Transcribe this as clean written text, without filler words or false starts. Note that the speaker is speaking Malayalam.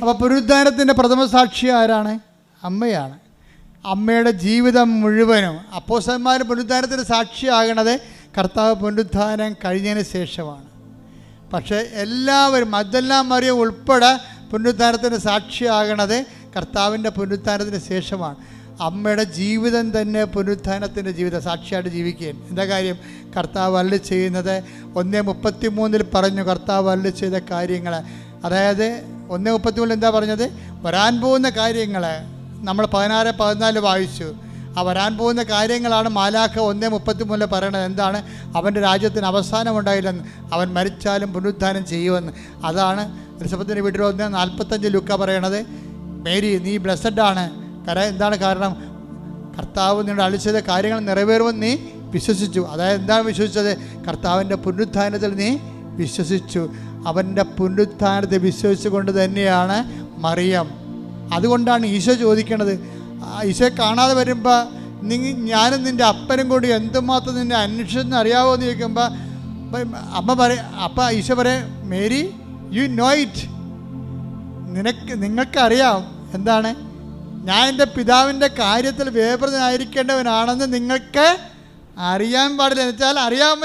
അപ്പോൾ പുനരുദ്ധാനത്തിൻ്റെ പ്രഥമ സാക്ഷി ആരാണ്? അമ്മയാണ്. അമ്മയുടെ ജീവിതം മുഴുവനും അപ്പോസ്തലന്മാർ പുനരുദ്ധാനത്തിന് സാക്ഷിയാകണത് കർത്താവ് പുനരുദ്ധാനം കഴിഞ്ഞതിന് ശേഷമാണ്. പക്ഷേ എല്ലാവരും മഗ്ദലന മറിയം ഉൾപ്പെടെ പുനരുദ്ധാനത്തിന് സാക്ഷിയാകണത് കർത്താവിൻ്റെ പുനരുദ്ധാനത്തിന് ശേഷമാണ്. അമ്മയുടെ ജീവിതം തന്നെ പുനരുദ്ധാനത്തിൻ്റെ ജീവിതം സാക്ഷിയായിട്ട് ജീവിക്കുകയാണ്. എന്താ കാര്യം? കർത്താവ് അരുളി ചെയ്യുന്നത് 1:33 പറഞ്ഞു. കർത്താവ് അരുളി ചെയ്ത കാര്യങ്ങൾ, അതായത് 1:33 എന്താ പറഞ്ഞത്? വരാൻ പോകുന്ന കാര്യങ്ങൾ നമ്മൾ 16-14 വായിച്ചു. ആ വരാൻ പോകുന്ന കാര്യങ്ങളാണ് മാലാഖ 1:33 പറയണത്. എന്താണ്? അവൻ്റെ രാജ്യത്തിന് അവസാനം ഉണ്ടായില്ലെന്ന്, അവൻ മരിച്ചാലും പുനരുദ്ധാനം ചെയ്യുമെന്ന്. അതാണ് എലിസബത്തിൻ്റെ വീട്ടിൽ 1:45 ലൂക്ക പറയണത്. മേരി, നീ ബ്ലെസ്സഡാണ്. എന്താണ് കാരണം? കർത്താവ് നിങ്ങളുടെ അരുളി ചെയ്ത കാര്യങ്ങൾ നിറവേറുമെന്ന് നീ വിശ്വസിച്ചു. അതായത് എന്താണ് വിശ്വസിച്ചത്? കർത്താവിൻ്റെ പുനരുദ്ധാനത്തിൽ നീ വിശ്വസിച്ചു. അവൻ്റെ പുനരുദ്ധാനത്തെ വിശ്വസിച്ചുകൊണ്ട് തന്നെയാണ് മറിയം. അതുകൊണ്ടാണ് ഈശോ ചോദിക്കണത്. ഈശോയെ കാണാതെ വരുമ്പോൾ ഞാനും നിൻ്റെ അപ്പനും കൂടി എന്തുമാത്രം നിന്നെ അന്വേഷിച്ചെന്ന് അറിയാവോ എന്ന് ചോദിക്കുമ്പോൾ അമ്മ അപ്പം ഈശോ പറയും, മേരി, യു നോ ഇറ്റ്. നിങ്ങൾക്കറിയാം. എന്താണ്? ഞാൻ എൻ്റെ പിതാവിൻ്റെ കാര്യത്തിൽ വേപൃതനായിരിക്കേണ്ടവനാണെന്ന് നിങ്ങൾക്ക് അറിയാൻ പാടില്ല. എന്ന് വെച്ചാൽ അറിയാൻ